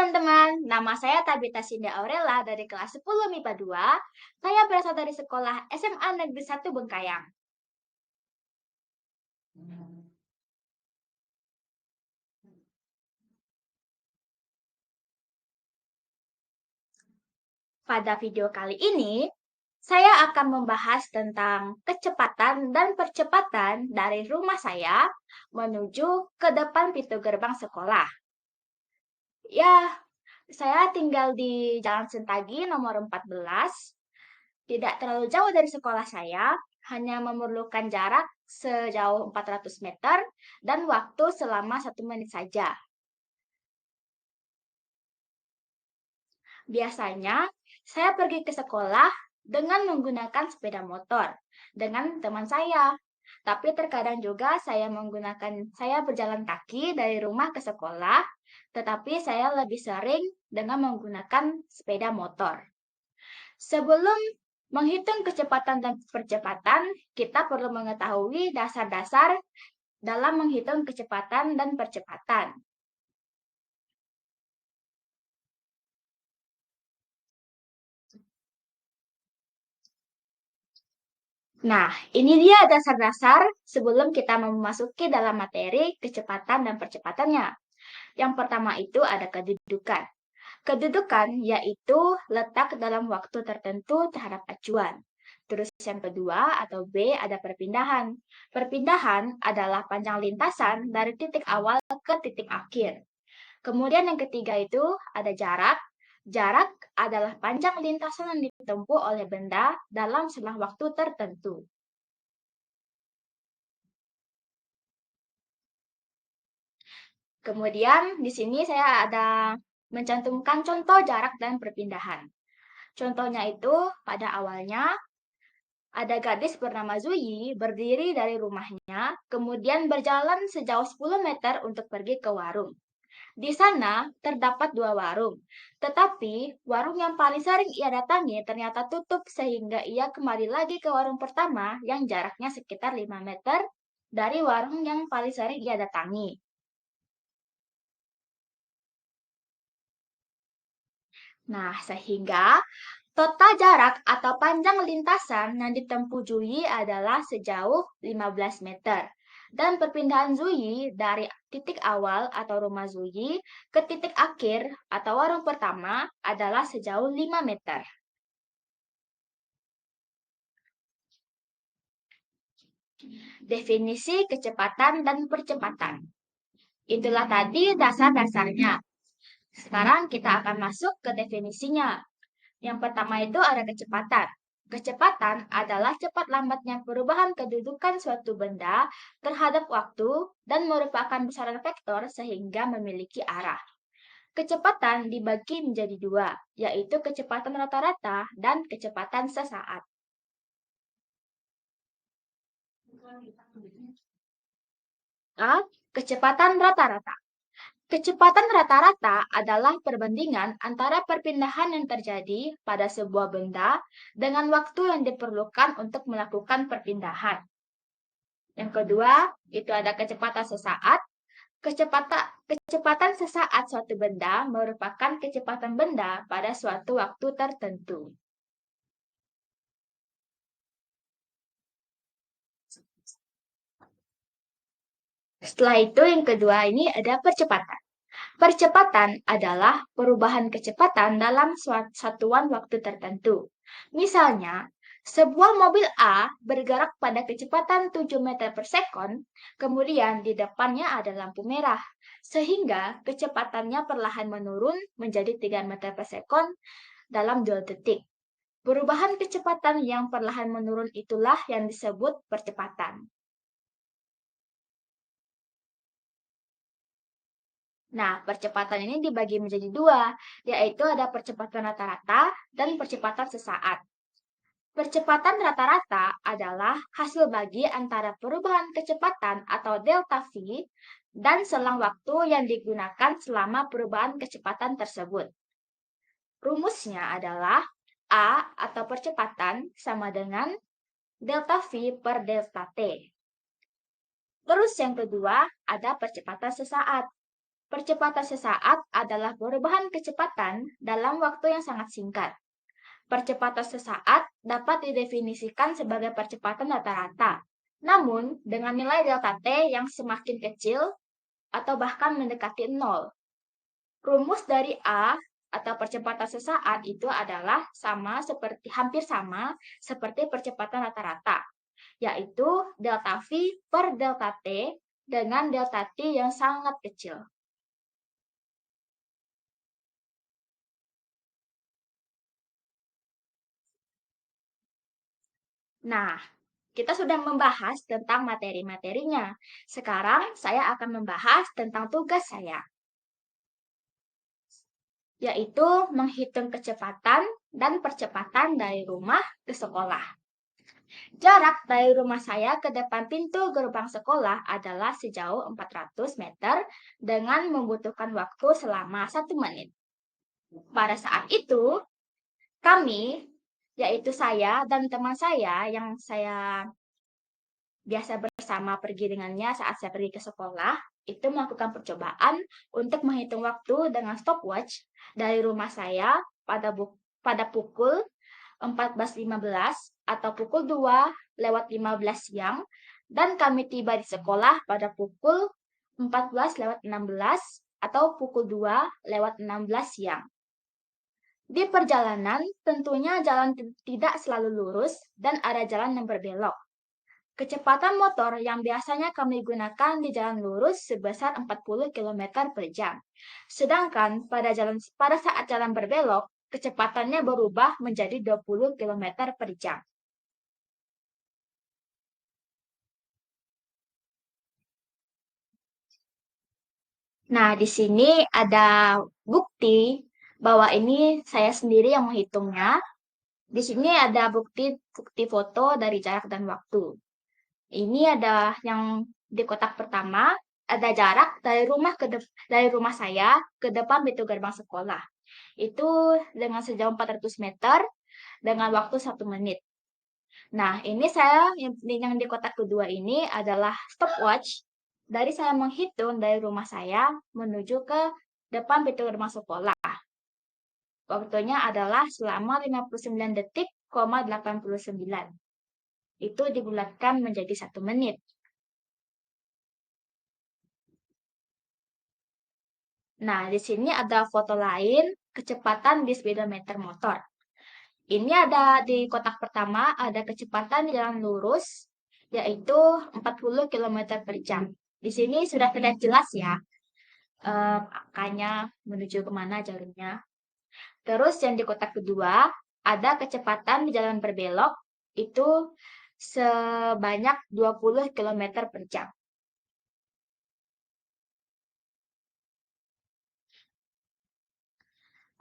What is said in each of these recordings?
teman-teman, nama saya Tabita Sinda Aurela dari kelas 10 MIPA 2. Saya berasal dari sekolah SMA Negeri 1 Bengkayang. Pada video kali ini, saya akan membahas tentang kecepatan dan percepatan dari rumah saya menuju ke depan pintu gerbang sekolah. Ya, saya tinggal di Jalan Sentagi nomor 14. Tidak terlalu jauh dari sekolah saya, hanya memerlukan jarak sejauh 400 meter dan waktu selama 1 menit saja. Biasanya, saya pergi ke sekolah dengan menggunakan sepeda motor dengan teman saya. Tapi terkadang juga saya berjalan kaki dari rumah ke sekolah, tetapi saya lebih sering dengan menggunakan sepeda motor. Sebelum menghitung kecepatan dan percepatan, kita perlu mengetahui dasar-dasar dalam menghitung kecepatan dan percepatan. Nah, ini dia dasar-dasar sebelum kita memasuki dalam materi kecepatan dan percepatannya. Yang pertama itu ada kedudukan. Kedudukan yaitu letak dalam waktu tertentu terhadap acuan. Terus yang kedua atau B ada perpindahan. Perpindahan adalah panjang lintasan dari titik awal ke titik akhir. Kemudian yang ketiga itu ada jarak. Jarak adalah panjang lintasan yang ditempuh oleh benda dalam selang waktu tertentu. Kemudian di sini saya ada mencantumkan contoh jarak dan perpindahan. Contohnya itu pada awalnya ada gadis bernama Zuyi berdiri dari rumahnya, kemudian berjalan sejauh 10 meter untuk pergi ke warung. Di sana terdapat 2 warung, tetapi warung yang paling sering ia datangi ternyata tutup sehingga ia kembali lagi ke warung pertama yang jaraknya sekitar 5 meter dari warung yang paling sering ia datangi. Nah, sehingga total jarak atau panjang lintasan yang ditempuh Zuyi adalah sejauh 15 meter. Dan perpindahan Zuyi dari titik awal atau rumah Zuyi ke titik akhir atau warung pertama adalah sejauh 5 meter. Definisi kecepatan dan percepatan. Itulah tadi dasar-dasarnya. Sekarang kita akan masuk ke definisinya. Yang pertama itu ada kecepatan. Kecepatan adalah cepat lambatnya perubahan kedudukan suatu benda terhadap waktu dan merupakan besaran vektor sehingga memiliki arah. Kecepatan dibagi menjadi 2, yaitu kecepatan rata-rata dan kecepatan sesaat. A. Kecepatan rata-rata. Kecepatan rata-rata adalah perbandingan antara perpindahan yang terjadi pada sebuah benda dengan waktu yang diperlukan untuk melakukan perpindahan. Yang kedua, itu ada kecepatan sesaat. Kecepatan sesaat suatu benda merupakan kecepatan benda pada suatu waktu tertentu. Setelah itu, yang kedua ini ada percepatan. Percepatan adalah perubahan kecepatan dalam satuan waktu tertentu. Misalnya, sebuah mobil A bergerak pada kecepatan 7 meter per sekon, kemudian di depannya ada lampu merah, sehingga kecepatannya perlahan menurun menjadi 3 meter per sekon dalam 2 detik. Perubahan kecepatan yang perlahan menurun itulah yang disebut percepatan. Nah, percepatan ini dibagi menjadi 2, yaitu ada percepatan rata-rata dan percepatan sesaat. Percepatan rata-rata adalah hasil bagi antara perubahan kecepatan atau delta V dan selang waktu yang digunakan selama perubahan kecepatan tersebut. Rumusnya adalah A atau percepatan sama dengan delta V per delta T. Terus yang kedua ada percepatan sesaat. Percepatan sesaat adalah perubahan kecepatan dalam waktu yang sangat singkat. Percepatan sesaat dapat didefinisikan sebagai percepatan rata-rata, namun dengan nilai delta T yang semakin kecil atau bahkan mendekati nol. Rumus dari A atau percepatan sesaat itu adalah hampir sama seperti percepatan rata-rata, yaitu delta V per delta T dengan delta T yang sangat kecil. Nah, kita sudah membahas tentang materi-materinya. Sekarang saya akan membahas tentang tugas saya, yaitu menghitung kecepatan dan percepatan dari rumah ke sekolah. Jarak dari rumah saya ke depan pintu gerbang sekolah adalah sejauh 400 meter dengan membutuhkan waktu selama 1 menit. Pada saat itu, kami, yaitu saya dan teman saya yang saya biasa bersama pergi dengannya saat saya pergi ke sekolah, itu melakukan percobaan untuk menghitung waktu dengan stopwatch dari rumah saya pada pukul 14.15 atau pukul 2:15 siang, dan kami tiba di sekolah pada pukul 14:16 atau pukul 2:16 siang. Di perjalanan, tentunya jalan tidak selalu lurus dan ada jalan yang berbelok. Kecepatan motor yang biasanya kami gunakan di jalan lurus sebesar 40 km per jam. Sedangkan pada saat jalan berbelok, kecepatannya berubah menjadi 20 km per jam. Nah, di sini ada bukti bahwa ini saya sendiri yang menghitungnya. Di sini ada bukti foto dari jarak dan waktu. Ini ada yang di kotak pertama, ada jarak dari rumah saya ke depan pintu gerbang sekolah. Itu dengan sejauh 400 meter dengan waktu 1 menit. Nah, ini yang di kotak kedua ini adalah stopwatch dari saya menghitung dari rumah saya menuju ke depan pintu gerbang sekolah. Waktunya adalah selama 59 detik, 89. Itu dibulatkan menjadi 1 menit. Nah, di sini ada foto lain kecepatan di speedometer motor. Ini ada di kotak pertama, ada kecepatan di jalan lurus, yaitu 40 km per jam. Di sini sudah terlihat jelas ya, angkanya menuju kemana jalurnya. Terus yang di kotak kedua, ada kecepatan di jalan berbelok, itu sebanyak 20 km per jam.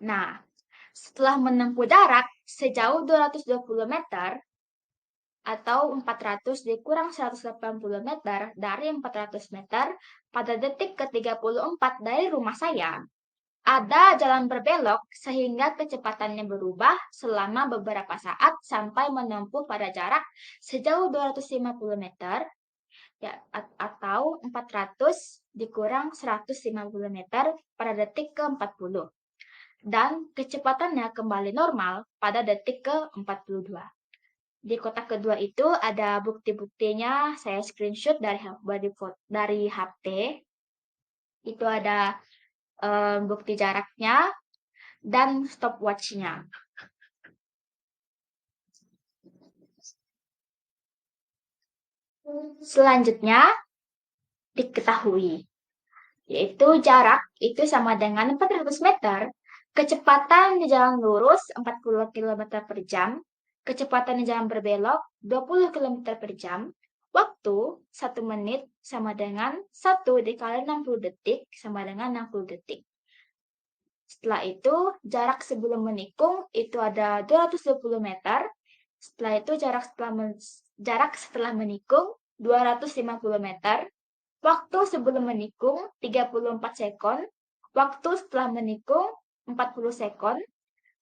Nah, setelah menempuh jarak sejauh 220 meter atau 400 dikurang 180 meter dari 400 meter pada detik ke-34 dari rumah saya, ada jalan berbelok sehingga kecepatannya berubah selama beberapa saat sampai menempuh pada jarak sejauh 250 meter ya, atau 400 dikurang 150 meter pada detik ke-40. Dan kecepatannya kembali normal pada detik ke-42. Di kotak kedua itu ada bukti-buktinya, saya screenshot dari HP. Itu ada bukti jaraknya dan stopwatch-nya. Selanjutnya diketahui, yaitu jarak itu sama dengan 400 meter, kecepatan di jalan lurus 40 km per jam, kecepatan di jalan berbelok 20 km per jam, waktu 1 menit sama dengan 1 dikali 60 detik sama dengan 60 detik. Setelah itu, jarak sebelum menikung itu ada 220 meter. Setelah itu, jarak setelah menikung 250 meter. Waktu sebelum menikung 34 sekon. Waktu setelah menikung 40 sekon.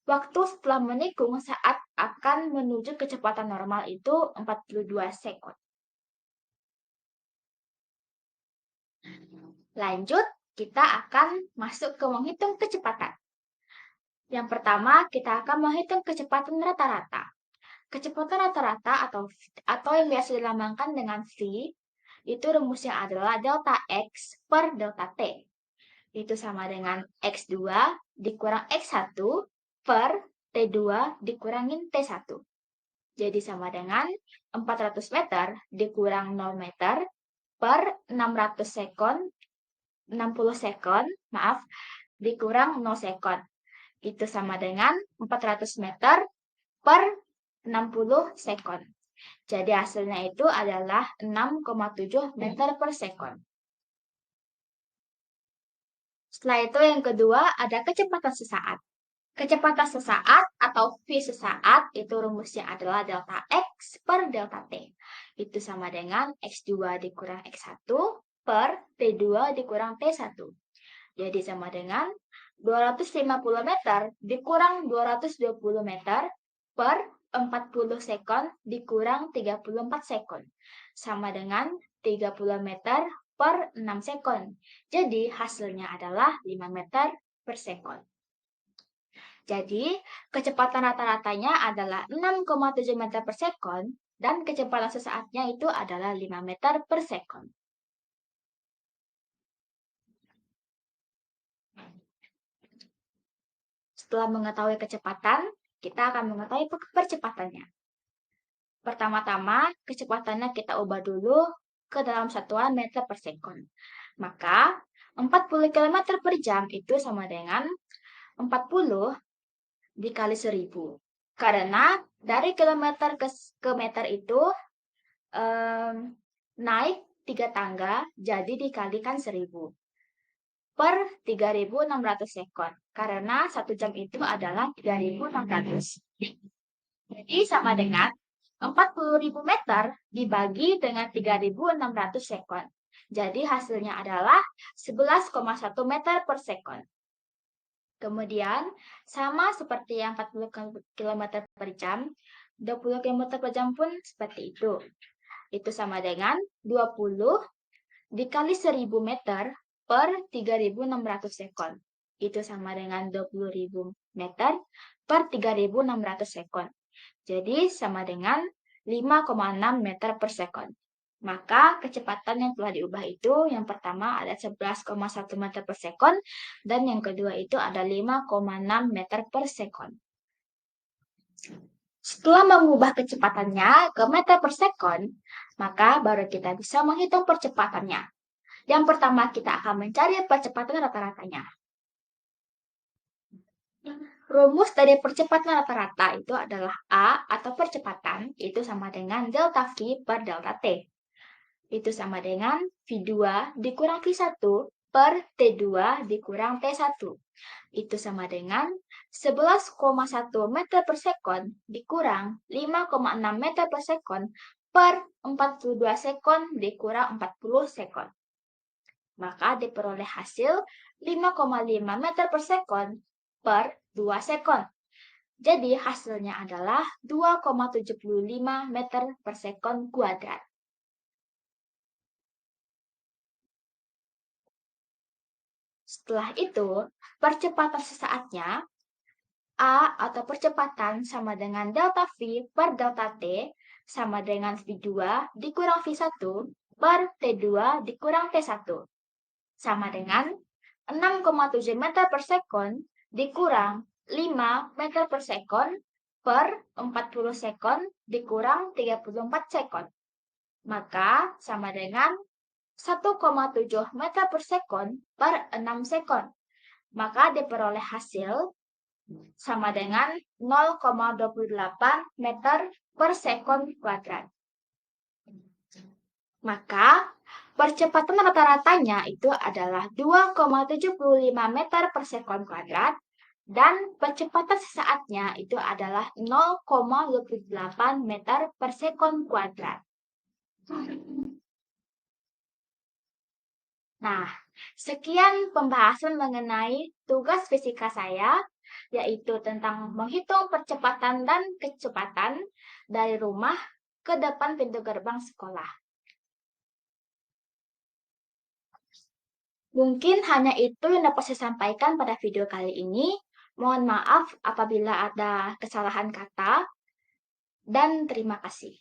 Waktu setelah menikung saat akan menuju kecepatan normal itu 42 sekon. Lanjut, kita akan masuk ke menghitung kecepatan. Yang pertama, kita akan menghitung kecepatan rata-rata. Kecepatan rata-rata atau yang biasa dilambangkan dengan V, itu rumusnya adalah delta X per delta T. Itu sama dengan X2 dikurang X1 per T2 dikurangin T1. Jadi sama dengan 400 meter dikurang 0 meter per 600 sekon, 60 sekon, maaf, dikurang 0 sekon. Itu sama dengan 400 meter per 60 sekon. Jadi hasilnya itu adalah 6,7 meter per sekon. Setelah itu yang kedua ada kecepatan sesaat. Kecepatan sesaat atau V sesaat itu rumusnya adalah delta X per delta T. Itu sama dengan X2 dikurang X1 per T2 dikurang T1. Jadi sama dengan 250 meter dikurang 220 meter per 40 sekon dikurang 34 sekon. Sama dengan 30 meter per 6 sekon. Jadi hasilnya adalah 5 meter per sekon. Jadi kecepatan rata-ratanya adalah 6,7 meter per sekon dan kecepatan sesaatnya itu adalah 5 meter per sekon. Setelah mengetahui kecepatan, kita akan mengetahui percepatannya. Pertama-tama, kecepatannya kita ubah dulu ke dalam satuan meter per sekon. Maka, 40 km per jam itu sama dengan 40 dikali 1000. Karena dari kilometer ke meter itu naik 3 tangga, jadi dikalikan 1000 per 3600 sekon. Karena 1 jam itu adalah 3600. Jadi sama dengan 40.000 meter dibagi dengan 3.600 sekon. Jadi hasilnya adalah 11,1 meter per sekon. Kemudian, sama seperti yang 40 km per jam, 20 km per jam pun seperti itu. Itu sama dengan 20 dikali 1000 meter per 3.600 sekon. Itu sama dengan 20.000 meter per 3.600 sekon. Jadi sama dengan 5,6 meter per sekon. Maka kecepatan yang telah diubah itu yang pertama ada 11,1 meter per sekon dan yang kedua itu ada 5,6 meter per sekon. Setelah mengubah kecepatannya ke meter per sekon, maka baru kita bisa menghitung percepatannya. Yang pertama kita akan mencari percepatan rata-ratanya. Rumus dari percepatan rata-rata itu adalah A atau percepatan, itu sama dengan delta V per delta T. Itu sama dengan V2 dikurang V1 per T2 dikurang T1. Itu sama dengan 11,1 meter per sekon dikurang 5,6 meter per sekon per 42 sekon dikurang 40 sekon. Maka diperoleh hasil 5,5 meter per sekon per 2 sekon. Jadi hasilnya adalah 2,75 meter per sekon kuadrat. Setelah itu, percepatan sesaatnya A atau percepatan sama dengan delta V per delta T sama dengan V2 dikurang V1 per T2 dikurang T1. Sama dengan 6,7 meter per sekon dikurang 5 meter per sekon per 40 sekon dikurang 34 sekon. Maka sama dengan 1,7 meter per sekon per 6 sekon. Maka diperoleh hasil sama dengan 0,28 meter per sekon kuadrat. Maka percepatan rata-ratanya itu adalah 2,75 meter per sekon kuadrat dan percepatan sesaatnya itu adalah 0,28 meter per sekon kuadrat. Nah, sekian pembahasan mengenai tugas fisika saya, yaitu tentang menghitung percepatan dan kecepatan dari rumah ke depan pintu gerbang sekolah. Mungkin hanya itu yang dapat saya sampaikan pada video kali ini. Mohon maaf apabila ada kesalahan kata, dan terima kasih.